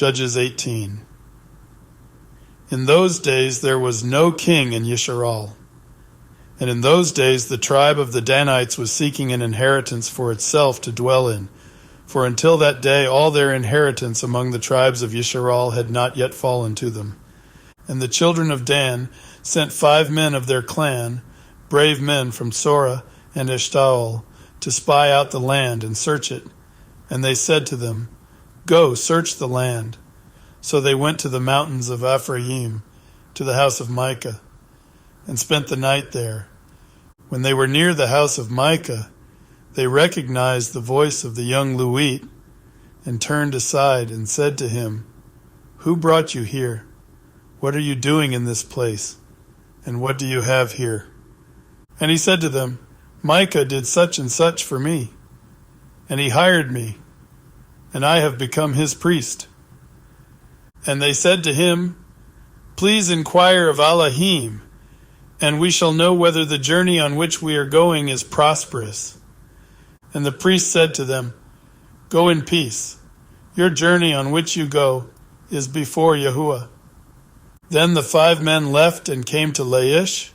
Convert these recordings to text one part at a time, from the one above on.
Judges 18. In those days there was no king in Yisrael. And in those days the tribe of the Danites was seeking an inheritance for itself to dwell in, for until that day all their inheritance among the tribes of Yisrael had not yet fallen to them. And the children of Dan sent 5 men of their clan, brave men from Sora and Eshtaol, to spy out the land and search it. And they said to them, "Go, search the land." So they went to the mountains of Ephraim, to the house of Micah, and spent the night there. When they were near the house of Micah, they recognized the voice of the young Levite, and turned aside and said to him, "Who brought you here? What are you doing in this place? And what do you have here?" And he said to them, "Micah did such and such for me, and he hired me, and I have become his priest." And they said to him, "Please inquire of Elohim, and we shall know whether the journey on which we are going is prosperous." And the priest said to them, "Go in peace. Your journey on which you go is before Yahuah." Then the 5 men left and came to Laish,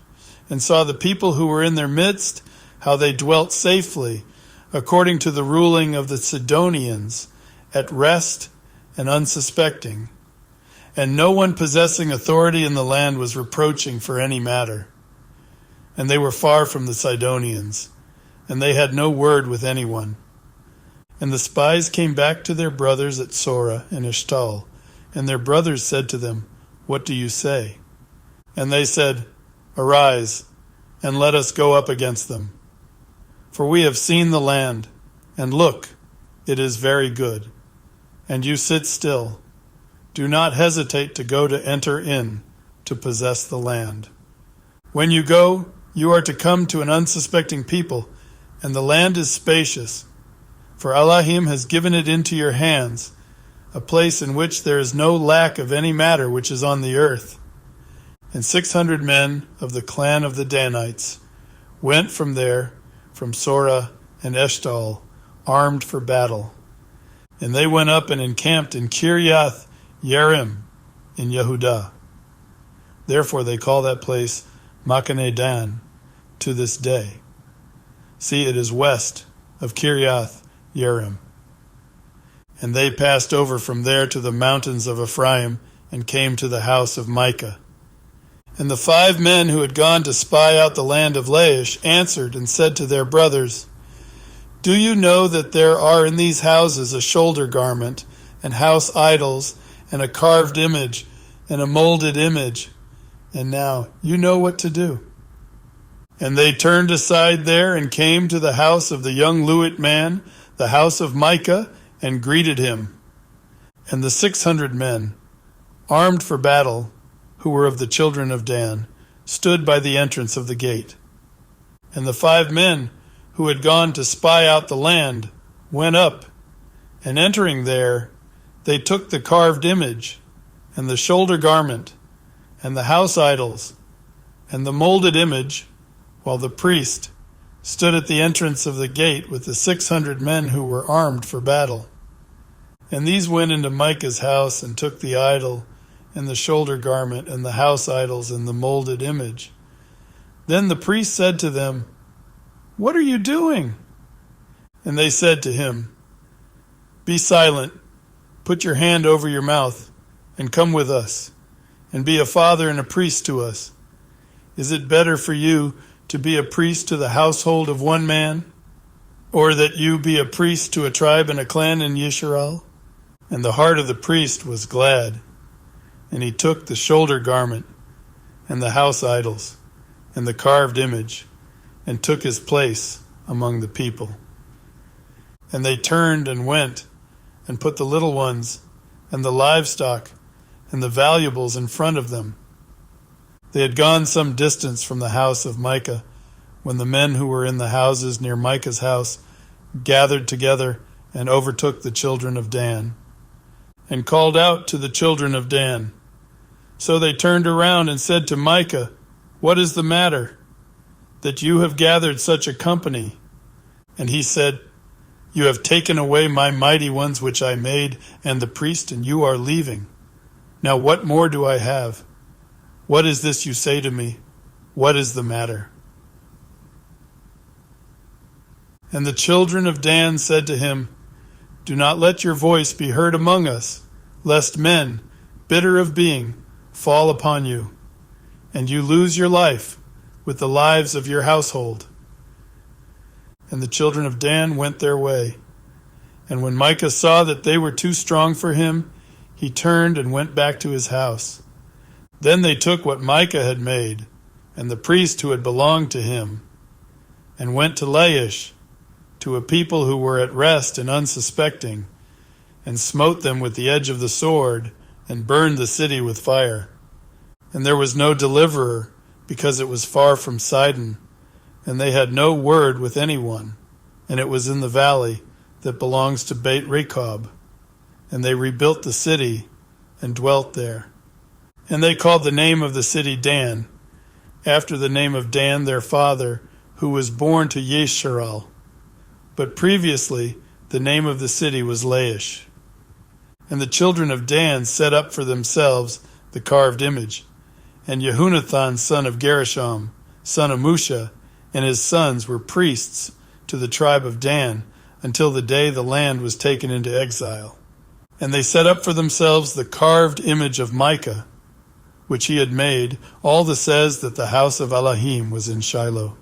and saw the people who were in their midst, how they dwelt safely, according to the ruling of the Sidonians, at rest and unsuspecting. And no one possessing authority in the land was reproaching for any matter. And they were far from the Sidonians, and they had no word with anyone. And the spies came back to their brothers at Sora and Eshtaol, and their brothers said to them, "What do you say?" And they said, "Arise, and let us go up against them. For we have seen the land, and look, it is very good. And you sit still. Do not hesitate to go to enter in, to possess the land. When you go, you are to come to an unsuspecting people, and the land is spacious. For Elohim has given it into your hands, a place in which there is no lack of any matter which is on the earth." And 600 men of the clan of the Danites went from there, from Sora and Eshtaol, armed for battle. And they went up and encamped in Kiriath Yearim in Yehudah. Therefore they call that place Machane Dan to this day. See, it is west of Kiriath Yearim. And they passed over from there to the mountains of Ephraim and came to the house of Micah. And the 5 men who had gone to spy out the land of Laish answered and said to their brothers, "Do you know that there are in these houses a shoulder garment, and house idols, and a carved image, and a molded image? And now you know what to do." And they turned aside there and came to the house of the young Levite man, the house of Micah, and greeted him. And the 600 men, armed for battle, who were of the children of Dan, stood by the entrance of the gate. And the 5 men who had gone to spy out the land went up, and entering there, they took the carved image, and the shoulder garment, and the house idols, and the molded image, while the priest stood at the entrance of the gate with the 600 men who were armed for battle. And these went into Micah's house and took the idol, and the shoulder garment, and the house idols, and the molded image. Then the priest said to them, "What are you doing?" And they said to him, "Be silent, put your hand over your mouth, and come with us, and be a father and a priest to us. Is it better for you to be a priest to the household of one man, or that you be a priest to a tribe and a clan in Yisrael?" And the heart of the priest was glad. And he took the shoulder garment, and the house idols, and the carved image, and took his place among the people. And they turned and went, and put the little ones, and the livestock, and the valuables in front of them. They had gone some distance from the house of Micah, when the men who were in the houses near Micah's house gathered together and overtook the children of Dan, and called out to the children of Dan. So they turned around and said to Micah, "What is the matter, that you have gathered such a company?" And he said, You have taken away my mighty ones which I made, and the priest, and you are leaving. Now what more do I have? What is this you say to me? What is the matter?" And the children of Dan said to him, "Do not let your voice be heard among us, lest men, bitter of being, fall upon you, and you lose your life with the lives of your household." And the children of Dan went their way. And when Micah saw that they were too strong for him, he turned and went back to his house. Then they took what Micah had made, and the priest who had belonged to him, and went to Laish, to a people who were at rest and unsuspecting, and smote them with the edge of the sword, and burned the city with fire. And there was no deliverer, because it was far from Sidon, and they had no word with anyone, and it was in the valley that belongs to Beit Rechob. And they rebuilt the city and dwelt there. And they called the name of the city Dan, after the name of Dan their father, who was born to Yesharal. But previously the name of the city was Laish. And the children of Dan set up for themselves the carved image. And Jehunathan son of Gershom, son of Musha, and his sons were priests to the tribe of Dan until the day the land was taken into exile. And they set up for themselves the carved image of Micah, which he had made. All this says that the house of Elohim was in Shiloh.